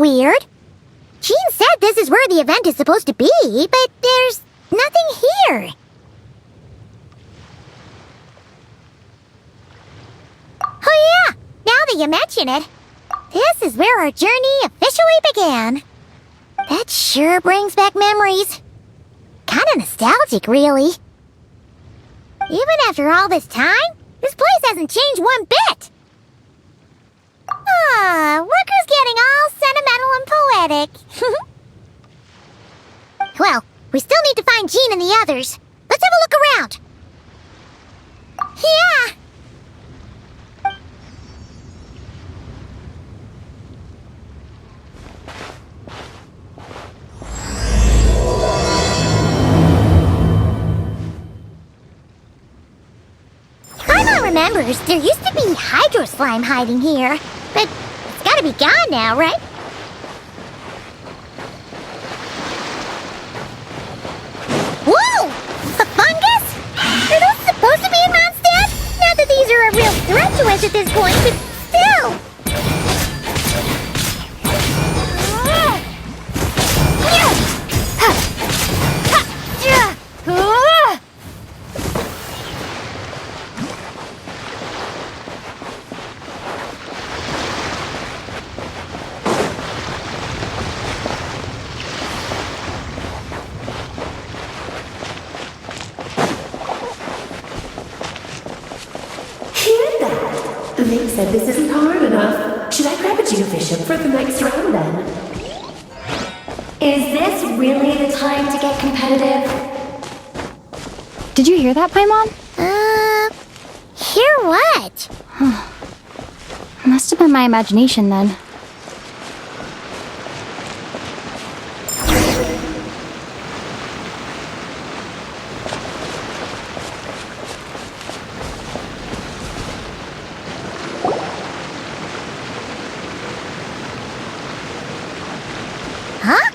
weird. Jean said this is where the event is supposed to be, but there's nothing here. Oh yeah, now that you mention it, this is where our journey officially began. That sure brings back memories. Kinda nostalgic, really. Even after all this time, this place hasn't changed one bit. Looker's getting all sentimental and poetic. Well, we still need to find Jean and the others. Let's have a look around. Yeah. Paimon remembers there used to be hydro slime hiding here, but it's gotta be gone now, right? Whoa! A fungus? Are those supposed to be in Mondstadt? Not that these are a real threat to us at this point, but still! They said this isn't hard enough. Should I grab a geofishing for the next round then? Is this really the time to get competitive? Did you hear that, Paimon? Hear what? Must have been my imagination then. Huh?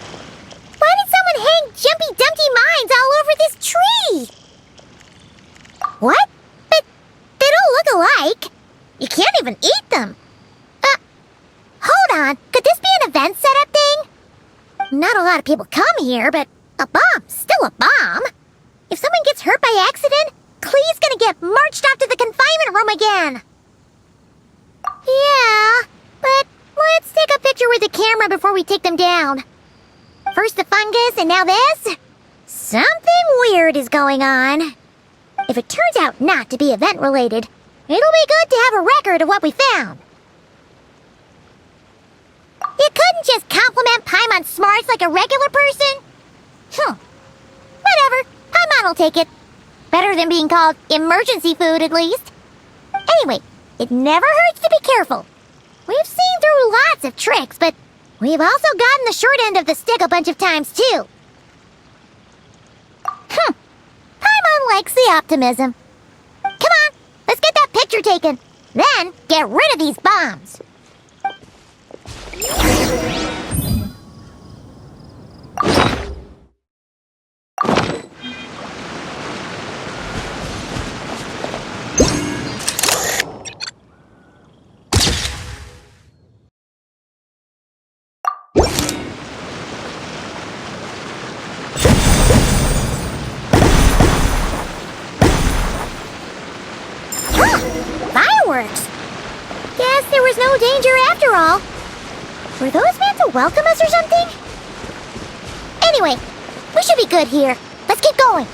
Why did someone hang Jumpy Dumpty mines all over this tree? What? But they don't look alike. You can't even eat them. Hold on. Could this be an event setup thing? Not a lot of people come here, but a bomb's still a bomb. If someone gets hurt by accident, Clee's gonna get marched off to the confinement room again. Yeah, but let's take a picture with the camera before we take them down. First the fungus, and now this? Something weird is going on. If it turns out not to be event-related, it'll be good to have a record of what we found. You couldn't just compliment Paimon's smarts like a regular person? Whatever. Paimon will take it. Better than being called emergency food, at least. Anyway, it never hurts to be careful. We've seen through lots of tricks, but we've also gotten the short end of the stick a bunch of times, too. Paimon likes the optimism. Come on, let's get that picture taken. Then, get rid of these bombs. Fireworks! Guess there was no danger after all. Were those meant to welcome us or something? Anyway, we should be good here. Let's keep going.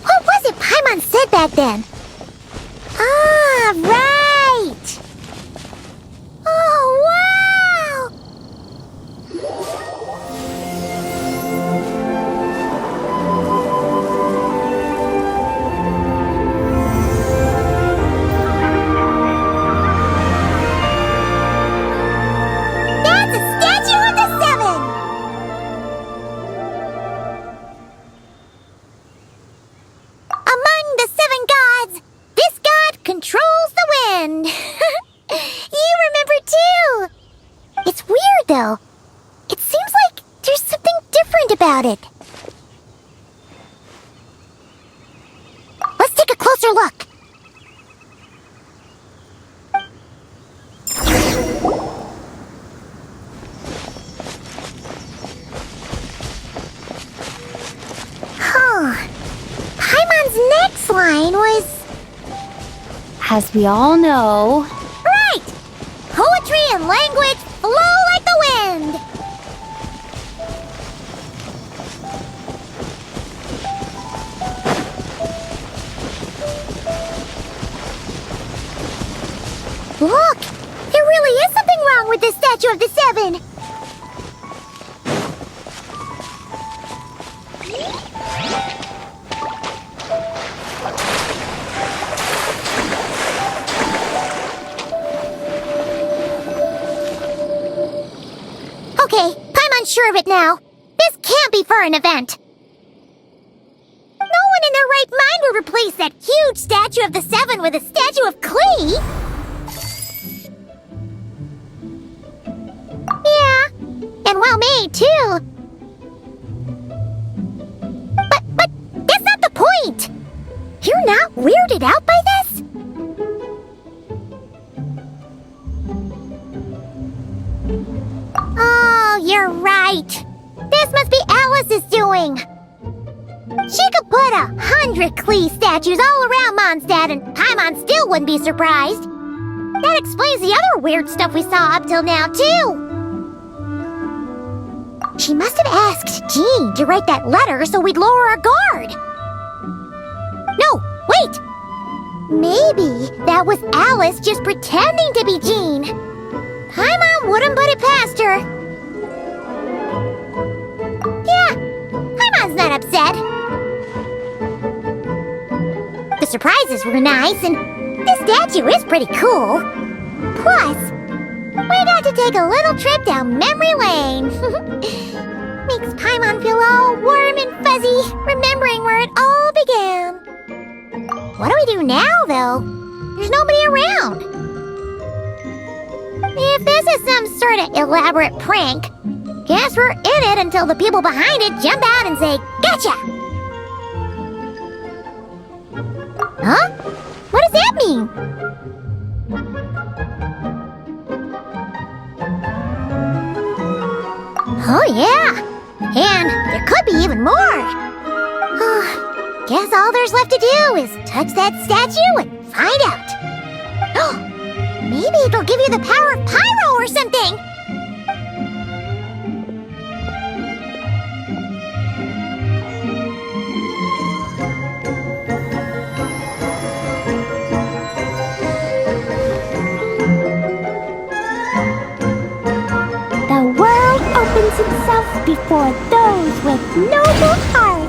What was it Paimon said back then? Ah, right! Oh, wow! That's a statue of the Seven! Among the seven gods, this god controls the wind. You remember too. It's weird though. It seems like there's something different about it. look. Paimon's next line was... As we all know... Right! Poetry and language flow like the wind! Look! There really is something wrong with this statue of the Seven! Okay, Paimon's sure of it now. This can't be for an event. No one in their right mind would replace that huge statue of the Seven with a statue of Klee. Yeah, and well made too. But that's not the point. You're not weirded out by this? Oh, you're right. This must be Alice's doing. She could put 100 Klee statues all around Mondstadt and Paimon still wouldn't be surprised. That explains the other weird stuff we saw up till now, too. She must have asked Jean to write that letter so we'd lower our guard. No, wait! Maybe that was Alice just pretending to be Jean. Paimon wouldn't put it past her. Yeah, Paimon's not upset. The surprises were nice, and this statue is pretty cool. Plus, we got to take a little trip down memory lane. Makes Paimon feel all warm and fuzzy, remembering where it all began. What do we do now, though? There's nobody around. If this is some sort of elaborate prank, guess we're in it until the people behind it jump out and say, "Gotcha!" Huh? What does that mean? Oh, yeah. And there could be even more. Guess all there's left to do is touch that statue and find out. Maybe it'll give you the power of pyro or something. The world opens itself before those with noble hearts.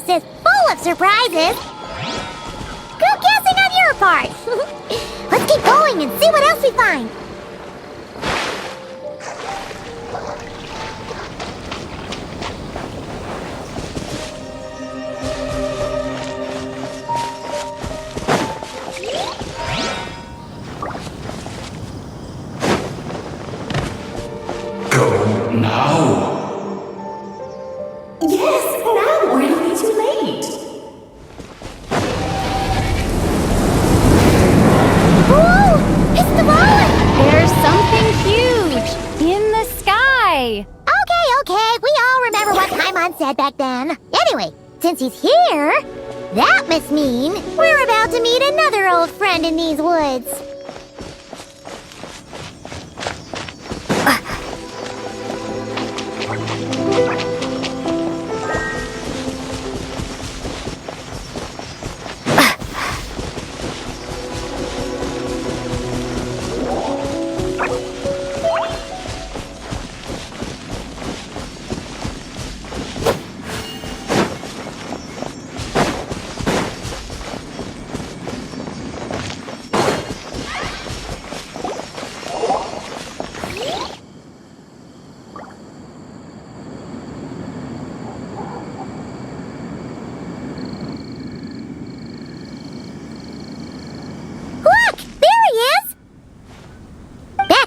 Is full of surprises. Good guessing on your part. Let's keep going and see what else we find. Go now. Yes, now or it'll be too late. Whoa! It's the ball! There's something huge in the sky. Okay, we all remember what Paimon said back then. Anyway, since he's here, that must mean we're about to meet another old friend in these woods.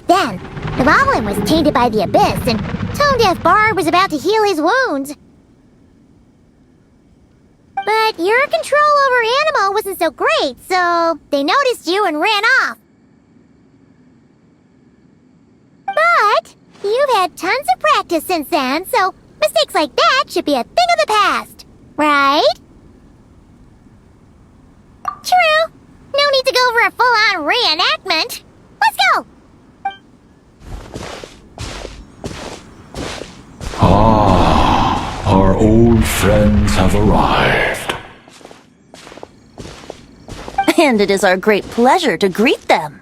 back then, the goblin was tainted by the abyss, and Tone Deaf Bard was about to heal his wounds. But your control over Animo wasn't so great, so they noticed you and ran off. But you've had tons of practice since then, so mistakes like that should be a thing of the past, right? True. No need to go for a full-on reenactment. Let's go! Ah, our old friends have arrived. And it is our great pleasure to greet them.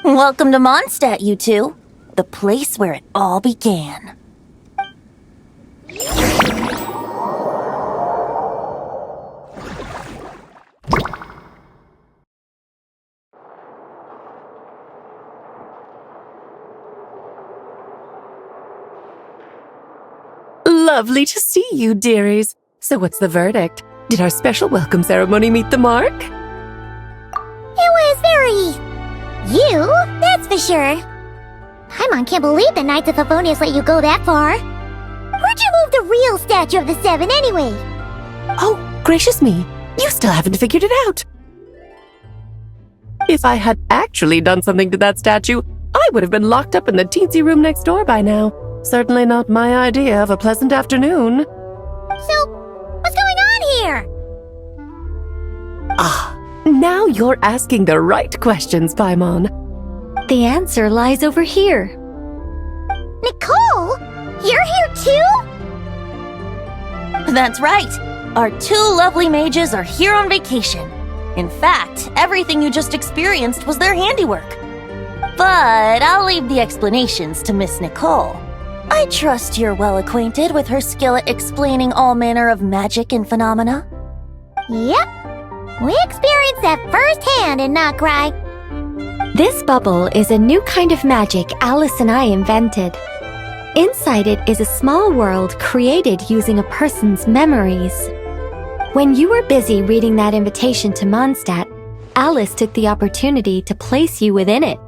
Welcome to Mondstadt, you two. The place where it all began. Lovely to see you, dearies. So what's the verdict? Did our special welcome ceremony meet the mark? It was very... you, that's for sure. Paimon can't believe the Knights of Favonius let you go that far. Where'd you move the real statue of the Seven anyway? Oh, gracious me. You still haven't figured it out. If I had actually done something to that statue, I would have been locked up in the teensy room next door by now. Certainly not my idea of a pleasant afternoon. So, what's going on here? Ah, now you're asking the right questions, Paimon. The answer lies over here. Nicole? You're here too? That's right. Our two lovely mages are here on vacation. In fact, everything you just experienced was their handiwork. But I'll leave the explanations to Miss Nicole. I trust you're well acquainted with her skill at explaining all manner of magic and phenomena. Yep. We experienced that firsthand in Knockcry. This bubble is a new kind of magic Alice and I invented. Inside it is a small world created using a person's memories. When you were busy reading that invitation to Mondstadt, Alice took the opportunity to place you within it.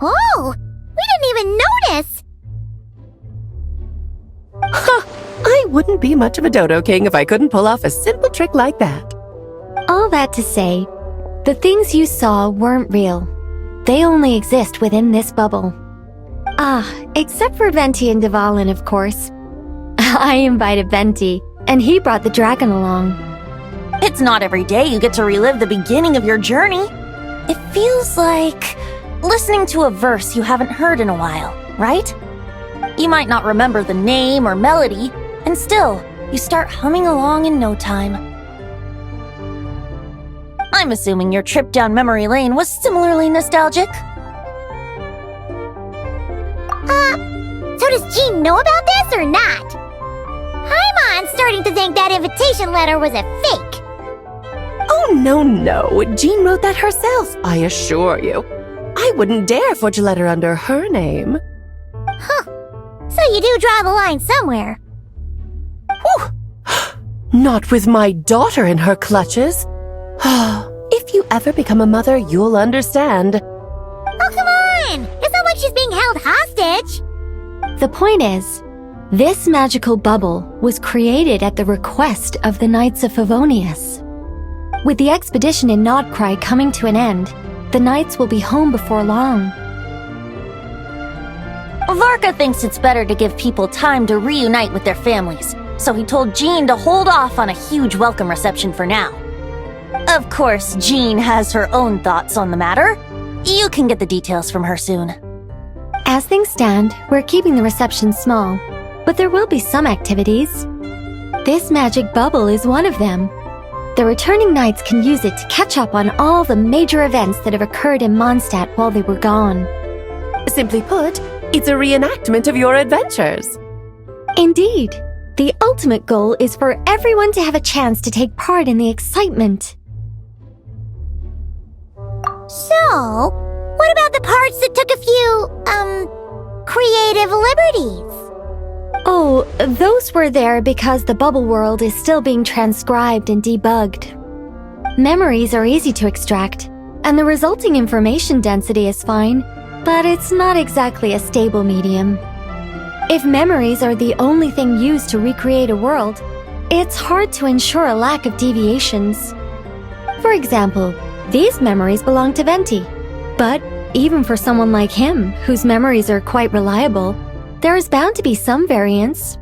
Oh, we didn't even notice. I wouldn't be much of a dodo king if I couldn't pull off a simple trick like that. All that to say, the things you saw weren't real. They only exist within this bubble. Ah, except for Venti and Dvalin, of course. I invited Venti, and he brought the dragon along. It's not every day you get to relive the beginning of your journey. It feels like listening to a verse you haven't heard in a while, right? You might not remember the name or melody, and still, you start humming along in no time. I'm assuming your trip down memory lane was similarly nostalgic. So does Jean know about this or not? Paimon's starting to think that invitation letter was a fake. Oh, no. Jean wrote that herself, I assure you. I wouldn't dare forge a letter under her name. Huh. So you do draw the line somewhere. Whew. Not with my daughter in her clutches. If you ever become a mother, you'll understand. Oh, come on! It's not like she's being held hostage. The point is, this magical bubble was created at the request of the Knights of Favonius. With the expedition in Nodcry coming to an end, the Knights will be home before long. Varka thinks it's better to give people time to reunite with their families, so he told Jean to hold off on a huge welcome reception for now. Of course, Jean has her own thoughts on the matter. You can get the details from her soon. As things stand, we're keeping the reception small, but there will be some activities. This magic bubble is one of them. The returning knights can use it to catch up on all the major events that have occurred in Mondstadt while they were gone. Simply put, it's a reenactment of your adventures. Indeed. The ultimate goal is for everyone to have a chance to take part in the excitement. So, what about the parts that took a few, creative liberties? Oh, those were there because the bubble world is still being transcribed and debugged. Memories are easy to extract, and the resulting information density is fine. but it's not exactly a stable medium. If memories are the only thing used to recreate a world, it's hard to ensure a lack of deviations. For example, these memories belong to Venti. But even for someone like him, whose memories are quite reliable, there is bound to be some variance.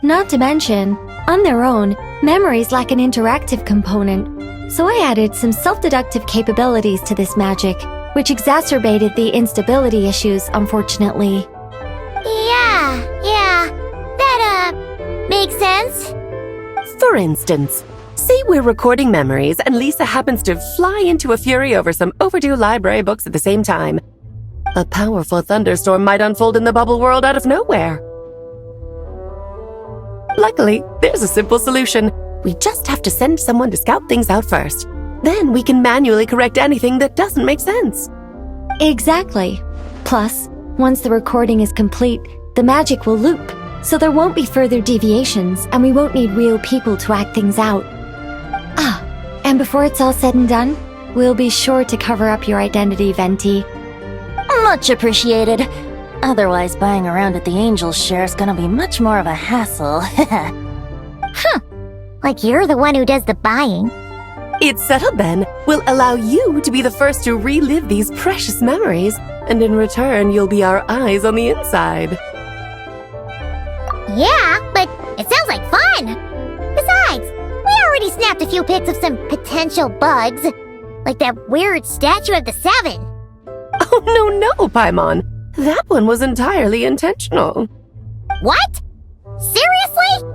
Not to mention, on their own, memories lack an interactive component, so I added some self-deductive capabilities to this magic, which exacerbated the instability issues, unfortunately. Yeah, that, makes sense. For instance, say we're recording memories and Lisa happens to fly into a fury over some overdue library books at the same time. A powerful thunderstorm might unfold in the bubble world out of nowhere. Luckily, there's a simple solution. We just have to send someone to scout things out first. Then we can manually correct anything that doesn't make sense. Exactly. Plus, once the recording is complete, the magic will loop, so there won't be further deviations and we won't need real people to act things out. Ah, and before it's all said and done, we'll be sure to cover up your identity, Venti. Much appreciated. Otherwise, buying around at the Angel's share is gonna be much more of a hassle. Like you're the one who does the buying. It's settled then. We'll allow you to be the first to relive these precious memories, and in return, you'll be our eyes on the inside. Yeah, but it sounds like fun. Besides, we already snapped a few pics of some potential bugs. Like that weird statue of the Seven. Oh, no, Paimon. That one was entirely intentional. What? Seriously?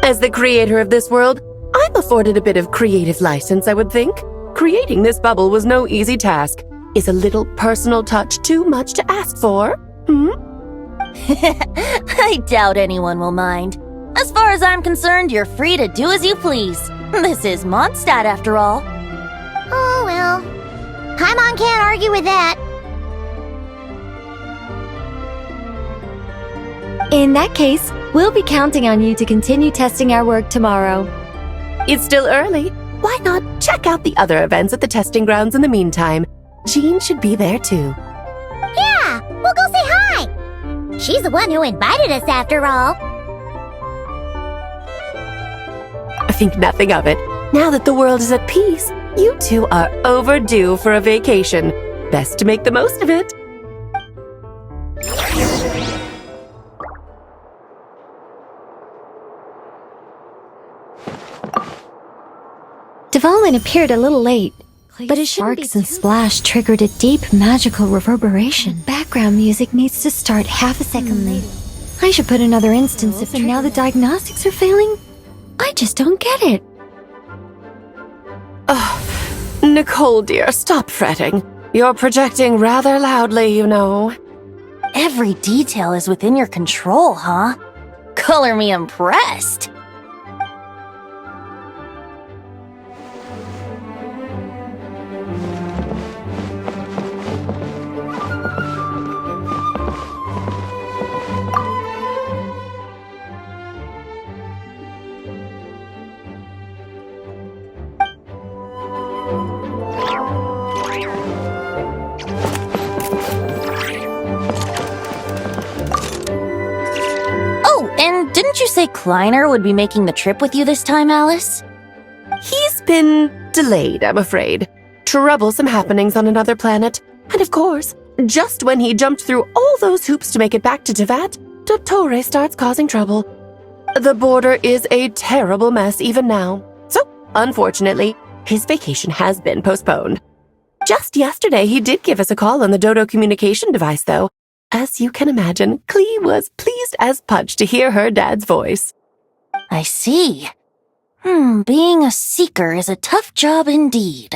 As the creator of this world, I'm afforded a bit of creative license, I would think. Creating this bubble was no easy task. Is a little personal touch too much to ask for? I doubt anyone will mind. As far as I'm concerned, you're free to do as you please. This is Mondstadt, after all. Oh, well. Paimon can't argue with that. In that case, we'll be counting on you to continue testing our work tomorrow. It's still early. Why not check out the other events at the testing grounds in the meantime? Jean should be there too. Yeah, we'll go say hi. She's the one who invited us after all. I think nothing of it. Now that the world is at peace, you two are overdue for a vacation. Best to make the most of it. Dvalin appeared a little late, but his sparks and splash triggered a deep magical reverberation. Background music needs to start half a second late. I should put another instance of and now the diagnostics are failing? I just don't get it. Oh, Nicole dear, stop fretting. You're projecting rather loudly, you know. Every detail is within your control, huh? Color me impressed. Didn't you say Kleiner would be making the trip with you this time, Alice? He's been delayed, I'm afraid. Troublesome happenings on another planet. And of course, just when he jumped through all those hoops to make it back to Tevat, Dottore starts causing trouble. The border is a terrible mess even now. So, unfortunately, his vacation has been postponed. Just yesterday, he did give us a call on the Dodo communication device, though. As you can imagine, Klee was pleased as punch to hear her dad's voice. I see. Being a seeker is a tough job indeed.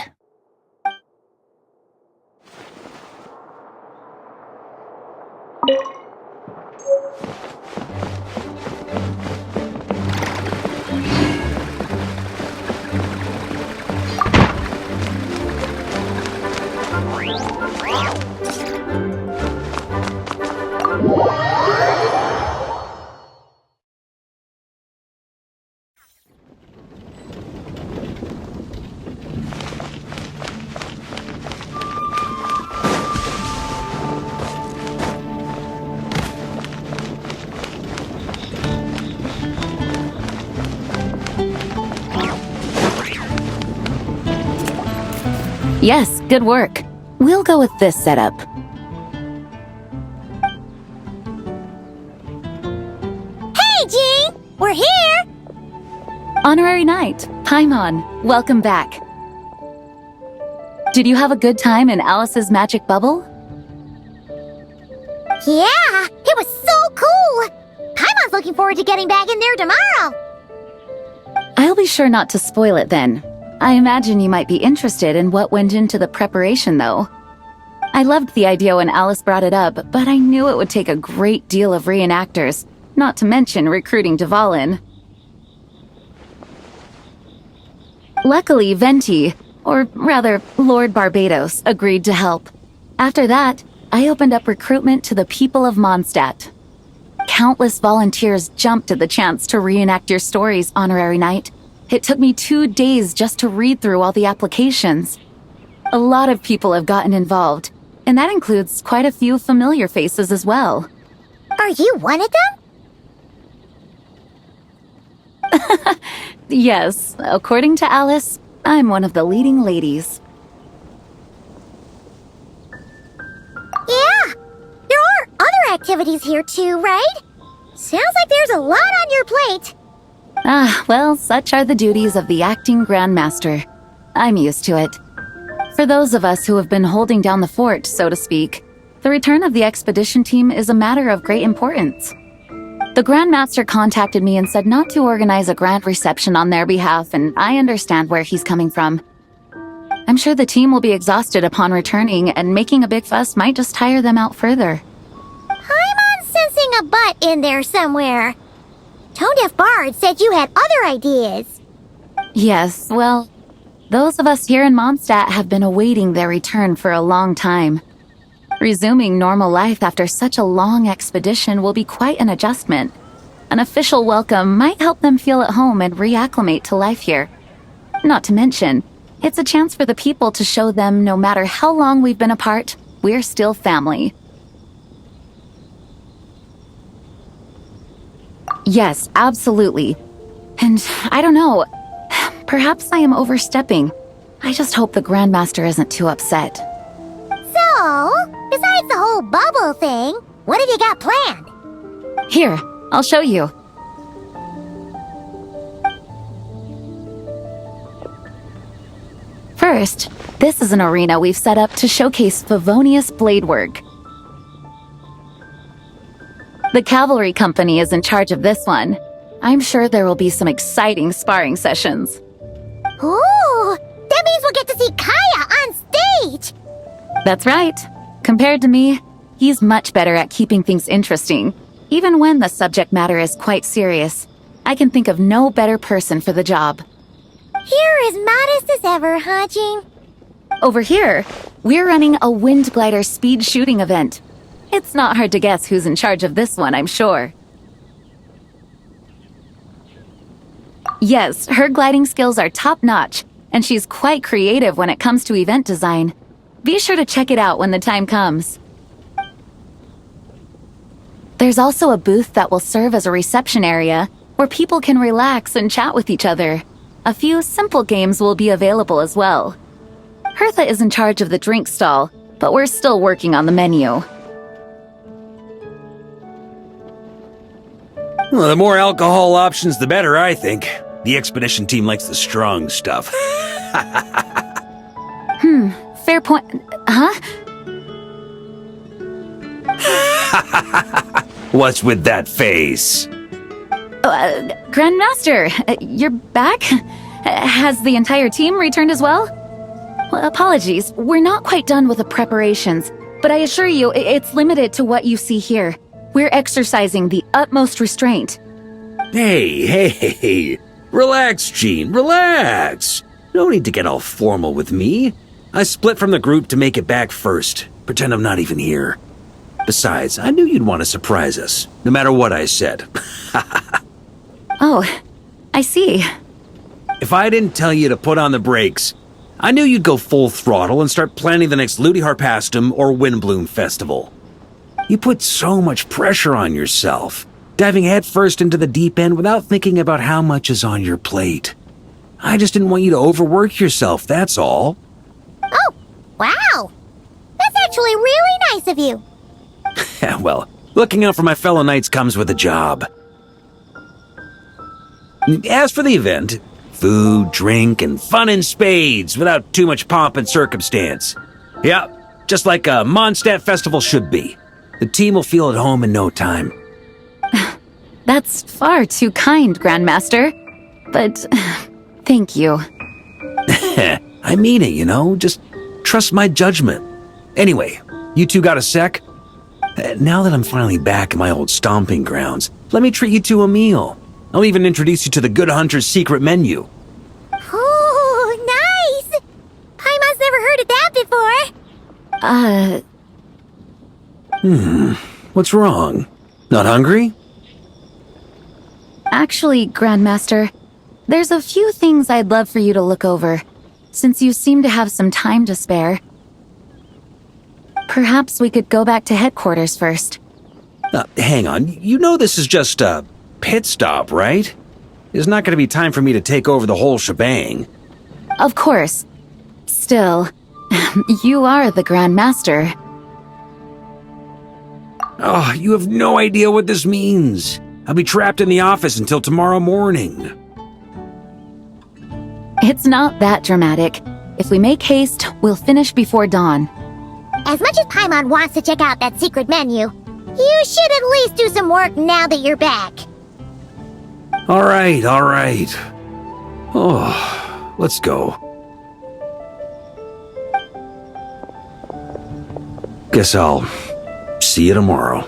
Yes, good work. We'll go with this setup. Hey, Jean! We're here! Honorary Knight, Paimon, welcome back. Did you have a good time in Alice's magic bubble? Yeah, it was so cool! Paimon's looking forward to getting back in there tomorrow! I'll be sure not to spoil it then. I imagine you might be interested in what went into the preparation, though. I loved the idea when Alice brought it up, but I knew it would take a great deal of reenactors, not to mention recruiting Dvalin. Luckily, Venti, or rather, Lord Barbados, agreed to help. After that, I opened up recruitment to the people of Mondstadt. Countless volunteers jumped at the chance to reenact your stories, Honorary Knight. It took me 2 days just to read through all the applications. A lot of people have gotten involved, and that includes quite a few familiar faces as well. Are you one of them? Yes, according to Alice, I'm one of the leading ladies. Yeah, there are other activities here too, right? Sounds like there's a lot on your plate. Ah, well, such are the duties of the acting Grandmaster. I'm used to it. For those of us who have been holding down the fort, so to speak, the return of the expedition team is a matter of great importance. The Grandmaster contacted me and said not to organize a grand reception on their behalf, and I understand where he's coming from. I'm sure the team will be exhausted upon returning, and making a big fuss might just tire them out further. I'm sensing a butt in there somewhere. Tone-deaf Bard said you had other ideas. Yes, well, those of us here in Mondstadt have been awaiting their return for a long time. Resuming normal life after such a long expedition will be quite an adjustment. An official welcome might help them feel at home and reacclimate to life here. Not to mention, it's a chance for the people to show them no matter how long we've been apart, we're still family. Yes, absolutely. And I don't know, perhaps I am overstepping. I just hope the Grandmaster isn't too upset. So, besides the whole bubble thing, what have you got planned? Here, I'll show you. First, this is an arena we've set up to showcase Favonius blade work. The cavalry company is in charge of this one. I'm sure there will be some exciting sparring sessions. Ooh, that means we'll get to see Kaya on stage! That's right. Compared to me, he's much better at keeping things interesting, even when the subject matter is quite serious. I can think of no better person for the job. You're as modest as ever, huh, Jean? Over here, we're running a wind glider speed shooting event. It's not hard to guess who's in charge of this one, I'm sure. Yes, her gliding skills are top-notch, and she's quite creative when it comes to event design. Be sure to check it out when the time comes. There's also a booth that will serve as a reception area where people can relax and chat with each other. A few simple games will be available as well. Hertha is in charge of the drink stall, but we're still working on the menu. Well, the more alcohol options, the better, I think. The expedition team likes the strong stuff. Fair point. Huh? What's with that face? Grandmaster, you're back? Has the entire team returned as well? Well, apologies, we're not quite done with the preparations, but I assure you it's limited to what you see here. We're exercising the utmost restraint. Hey. Relax, Jean, relax. No need to get all formal with me. I split from the group to make it back first. Pretend I'm not even here. Besides, I knew you'd want to surprise us, no matter what I said. Oh, I see. If I didn't tell you to put on the brakes, I knew you'd go full throttle and start planning the next Ludi Harpastum or Windbloom Festival. You put so much pressure on yourself, diving headfirst into the deep end without thinking about how much is on your plate. I just didn't want you to overwork yourself, that's all. Oh, wow! That's actually really nice of you. Yeah, well, looking out for my fellow knights comes with a job. As for the event, food, drink, and fun in spades without too much pomp and circumstance. Yeah, just like a Mondstadt festival should be. The team will feel at home in no time. That's far too kind, Grandmaster. But thank you. I mean it, you know? Just trust my judgment. Anyway, you two got a sec? Now that I'm finally back in my old stomping grounds, let me treat you to a meal. I'll even introduce you to the Good Hunter's secret menu. Oh, nice! Paimon's never heard of that before. What's wrong? Not hungry? Actually, Grandmaster, there's a few things I'd love for you to look over, since you seem to have some time to spare. Perhaps we could go back to headquarters first. Hang on. You know this is just a pit stop, right? There's not going to be time for me to take over the whole shebang. Of course. Still, you are the Grandmaster. Oh, you have no idea what this means. I'll be trapped in the office until tomorrow morning. It's not that dramatic. If we make haste, we'll finish before dawn. As much as Paimon wants to check out that secret menu, you should at least do some work now that you're back. All right. Oh, let's go. Guess I'll see you tomorrow.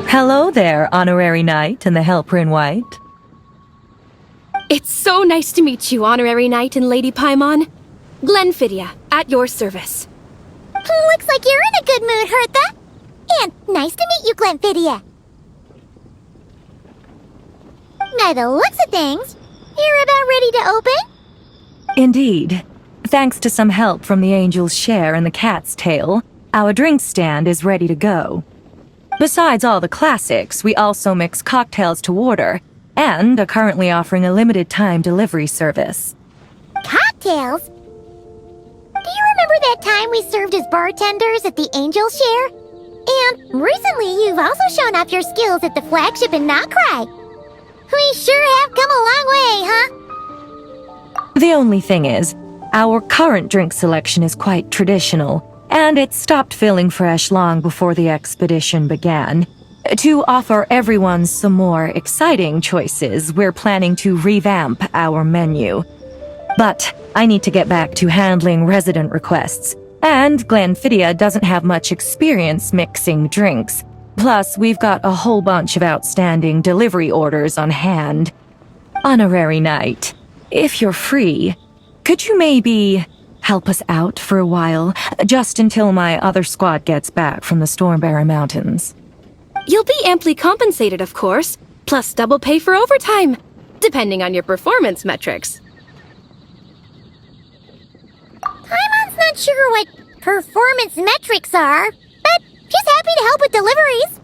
Hello there, Honorary Knight and the Helper in White. It's so nice to meet you, Honorary Knight and Lady Paimon. Glenfidia, at your service. Looks like you're in a good mood, Hertha. And nice to meet you, Glenfidia. By the looks of things, you're about ready to open? Indeed. Thanks to some help from the Angel's Share and the Cat's Tail, our drink stand is ready to go. Besides all the classics, we also mix cocktails to order, and are currently offering a limited-time delivery service. Cocktails? Do you remember that time we served as bartenders at the Angel Share? And recently you've also shown off your skills at the flagship in Nokrai. We sure have come a long way, huh? The only thing is, our current drink selection is quite traditional, and it stopped feeling fresh long before the expedition began. To offer everyone some more exciting choices, we're planning to revamp our menu. But I need to get back to handling resident requests, and Glenfidia doesn't have much experience mixing drinks. Plus, we've got a whole bunch of outstanding delivery orders on hand. Honorary Knight, if you're free, could you maybe help us out for a while, just until my other squad gets back from the Stormbearer Mountains? You'll be amply compensated, of course, plus double pay for overtime, depending on your performance metrics. Paimon's not sure what performance metrics are, but she's happy to help with deliveries.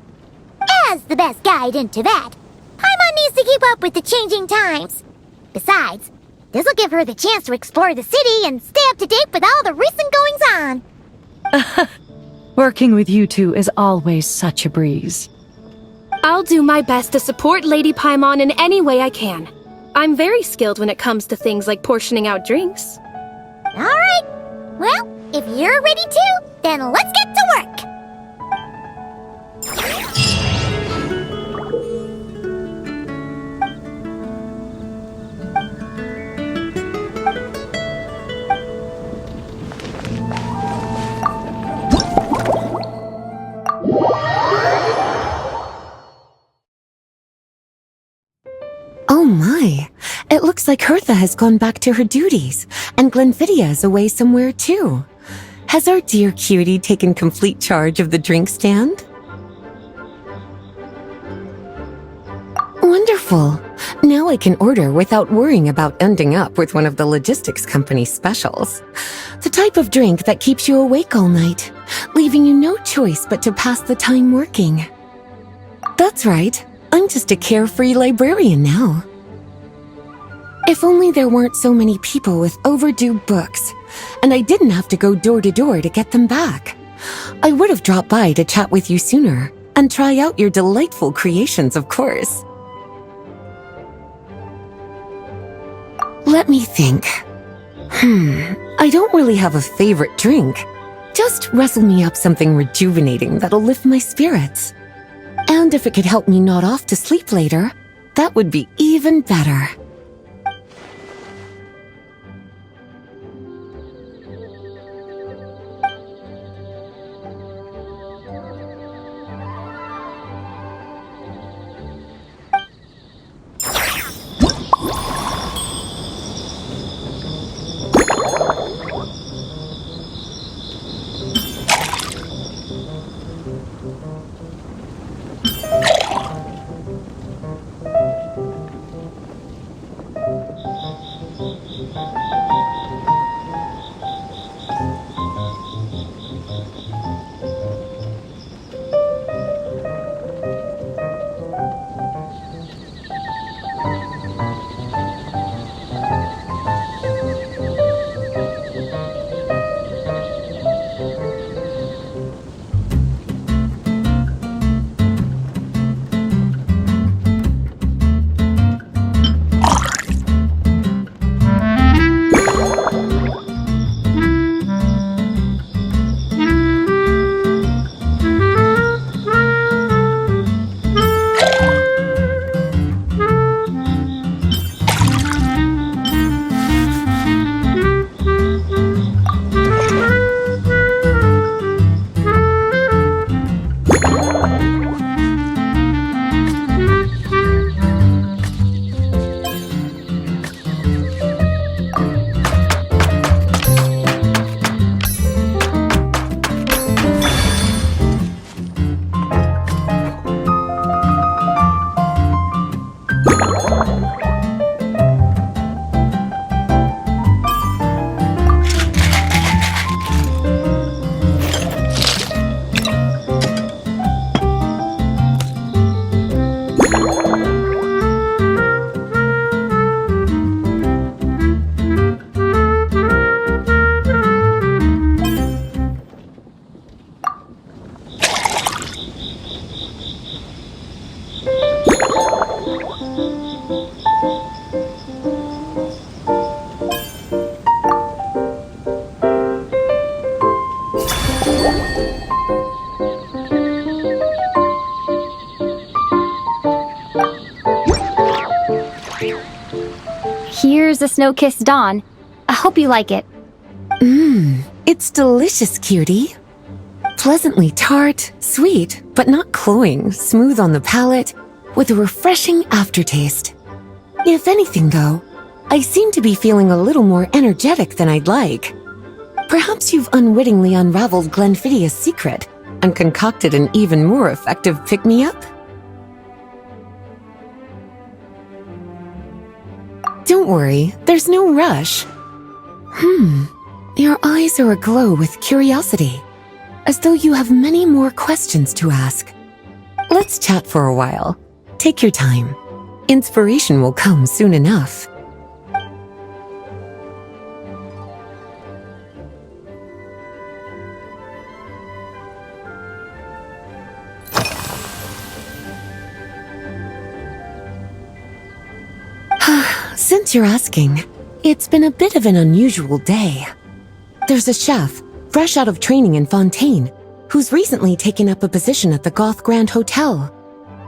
As the best guide into that, Paimon needs to keep up with the changing times. Besides, this'll give her the chance to explore the city and stay up to date with all the recent goings-on. Working with you two is always such a breeze. I'll do my best to support Lady Paimon in any way I can. I'm very skilled when it comes to things like portioning out drinks. All right. Well, if you're ready too, then let's get to work. Oh my, it looks like Hertha has gone back to her duties, and Glenfidia is away somewhere too. Has our dear cutie taken complete charge of the drink stand? Wonderful. Now I can order without worrying about ending up with one of the logistics company's specials. The type of drink that keeps you awake all night, leaving you no choice but to pass the time working. That's right. I'm just a carefree librarian now. If only there weren't so many people with overdue books, and I didn't have to go door to door to get them back. I would have dropped by to chat with you sooner, and try out your delightful creations, of course. Let me think. I don't really have a favorite drink. Just wrestle me up something rejuvenating that'll lift my spirits. And if it could help me nod off to sleep later, that would be even better. a snow-kissed dawn. I hope you like it. It's delicious, cutie. Pleasantly tart, sweet, but not cloying, smooth on the palate, with a refreshing aftertaste. If anything, though, I seem to be feeling a little more energetic than I'd like. Perhaps you've unwittingly unraveled Glenfiddia's secret and concocted an even more effective pick-me-up? Don't worry, there's no rush. Your eyes are aglow with curiosity, as though you have many more questions to ask. Let's chat for a while. Take your time. Inspiration will come soon enough. Since you're asking, it's been a bit of an unusual day. There's a chef, fresh out of training in Fontaine, who's recently taken up a position at the Goth Grand Hotel.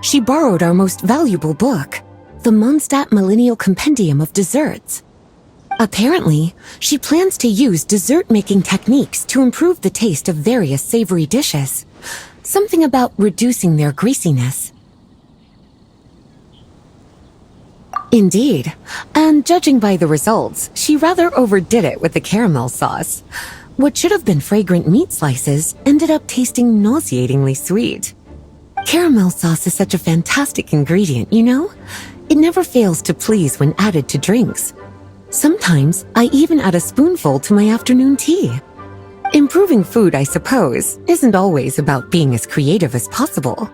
She borrowed our most valuable book, the Mondstadt Millennial Compendium of Desserts. Apparently, she plans to use dessert-making techniques to improve the taste of various savory dishes. Something about reducing their greasiness. Indeed, and judging by the results, she rather overdid it with the caramel sauce. What should have been fragrant meat slices ended up tasting nauseatingly sweet. Caramel sauce is such a fantastic ingredient, you know? It never fails to please when added to drinks. Sometimes I even add a spoonful to my afternoon tea. Improving food, I suppose, isn't always about being as creative as possible.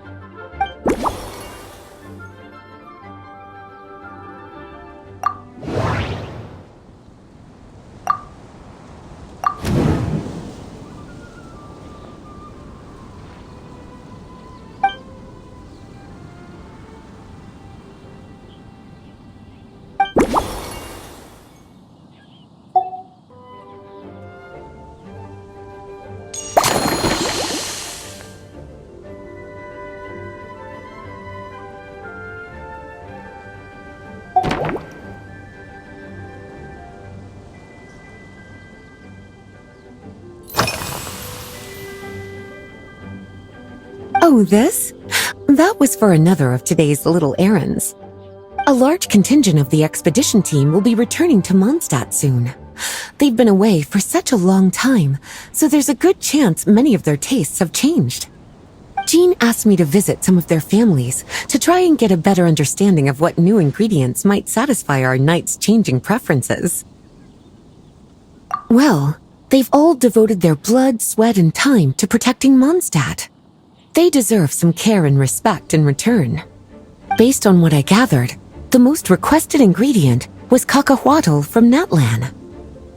Oh, this? That was for another of today's little errands. A large contingent of the expedition team will be returning to Mondstadt soon. They've been away for such a long time, so there's a good chance many of their tastes have changed. Jean asked me to visit some of their families to try and get a better understanding of what new ingredients might satisfy our knights' changing preferences. Well, they've all devoted their blood, sweat, and time to protecting Mondstadt. They deserve some care and respect in return. Based on what I gathered, the most requested ingredient was cacahuatl from Natlan.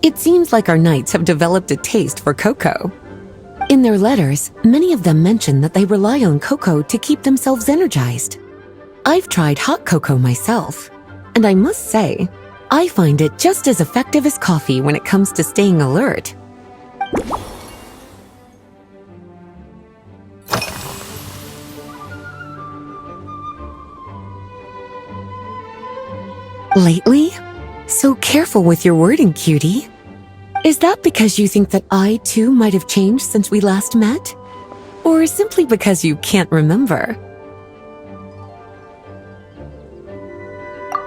It seems like our knights have developed a taste for cocoa. In their letters, many of them mention that they rely on cocoa to keep themselves energized. I've tried hot cocoa myself, and I must say, I find it just as effective as coffee when it comes to staying alert. Lately? So careful with your wording, cutie. Is that because you think that I, too, might have changed since we last met? Or simply because you can't remember?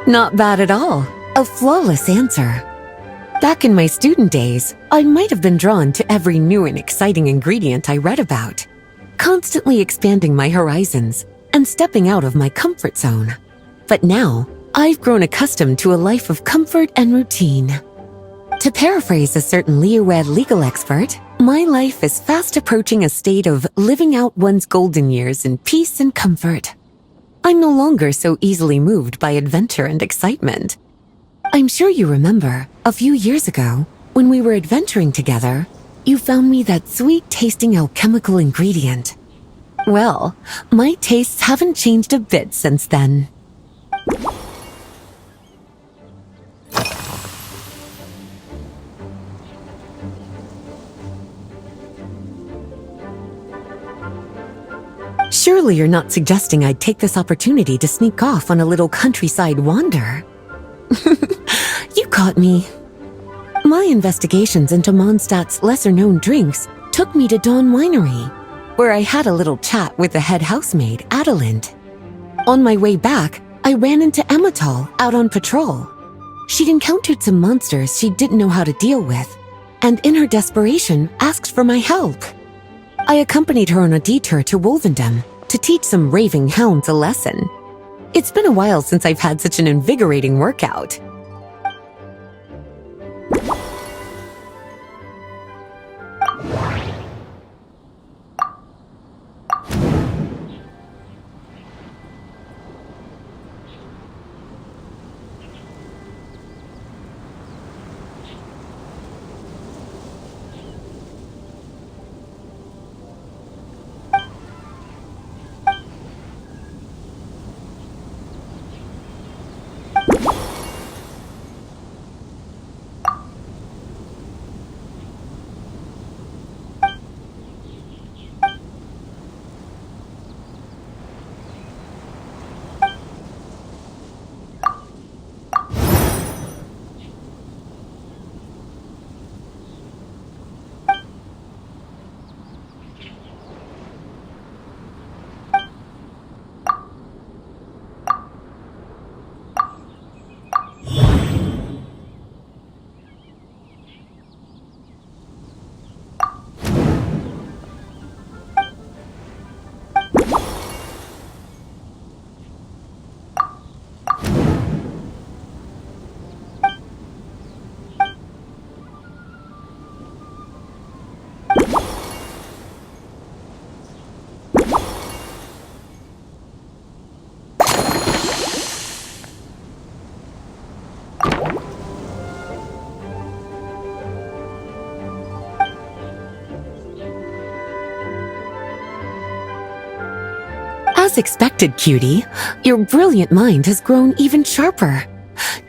Not bad at all. A flawless answer. Back in my student days, I might have been drawn to every new and exciting ingredient I read about, constantly expanding my horizons and stepping out of my comfort zone. But now, I've grown accustomed to a life of comfort and routine. To paraphrase a certain Leowed legal expert, my life is fast approaching a state of living out one's golden years in peace and comfort. I'm no longer so easily moved by adventure and excitement. I'm sure you remember, a few years ago, when we were adventuring together, you found me that sweet-tasting alchemical ingredient. Well, my tastes haven't changed a bit since then. Surely you're not suggesting I'd take this opportunity to sneak off on a little countryside wander? You caught me. My investigations into Mondstadt's lesser-known drinks took me to Dawn Winery, where I had a little chat with the head housemaid, Adelind. On my way back, I ran into Emmetal out on patrol. She'd encountered some monsters she didn't know how to deal with, and in her desperation, asked for my help. I accompanied her on a detour to Wolvendom to teach some raving hounds a lesson. It's been a while since I've had such an invigorating workout. As expected, cutie, your brilliant mind has grown even sharper.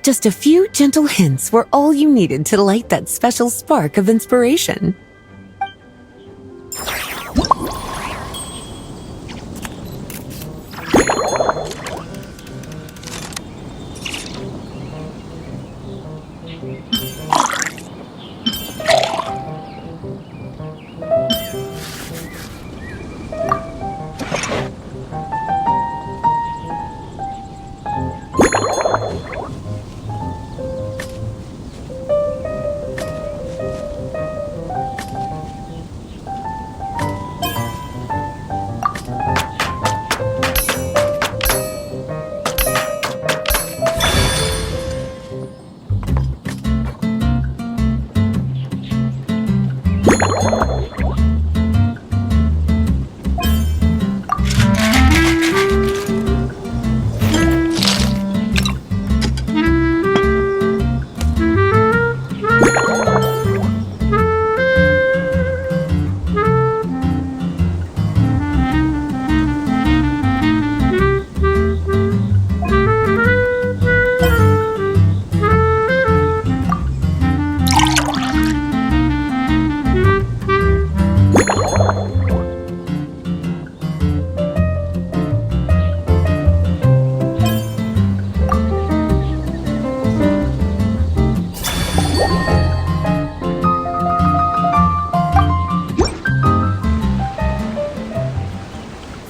Just a few gentle hints were all you needed to light that special spark of inspiration.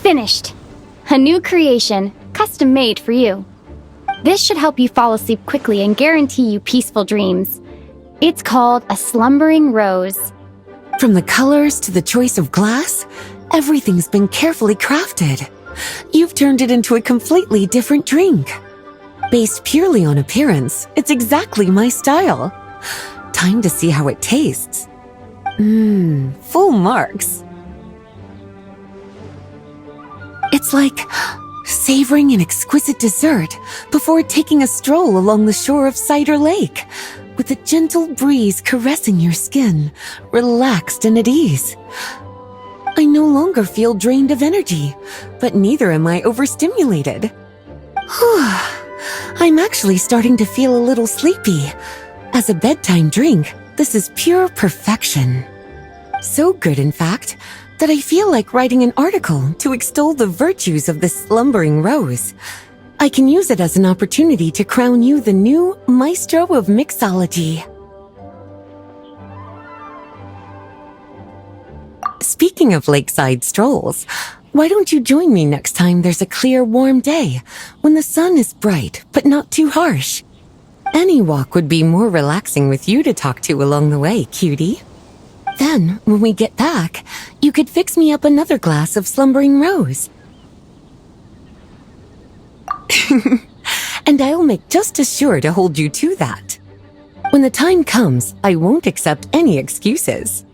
Finished. A new creation, custom made for you. This should help you fall asleep quickly and guarantee you peaceful dreams. It's called a slumbering rose. From the colors to the choice of glass, everything's been carefully crafted. You've turned it into a completely different drink. Based purely on appearance, it's exactly my style. Time to see how it tastes. Full marks. It's like savoring an exquisite dessert before taking a stroll along the shore of Cider Lake, with a gentle breeze caressing your skin, relaxed and at ease. I no longer feel drained of energy, but neither am I overstimulated. I'm actually starting to feel a little sleepy. As a bedtime drink, this is pure perfection. So good, in fact, that I feel like writing an article to extol the virtues of this slumbering rose. I can use it as an opportunity to crown you the new Maestro of Mixology. Speaking of lakeside strolls, why don't you join me next time there's a clear, warm day, when the sun is bright but not too harsh? Any walk would be more relaxing with you to talk to along the way, cutie. Then, when we get back, you could fix me up another glass of slumbering rose. And I'll make just as sure to hold you to that. When the time comes, I won't accept any excuses.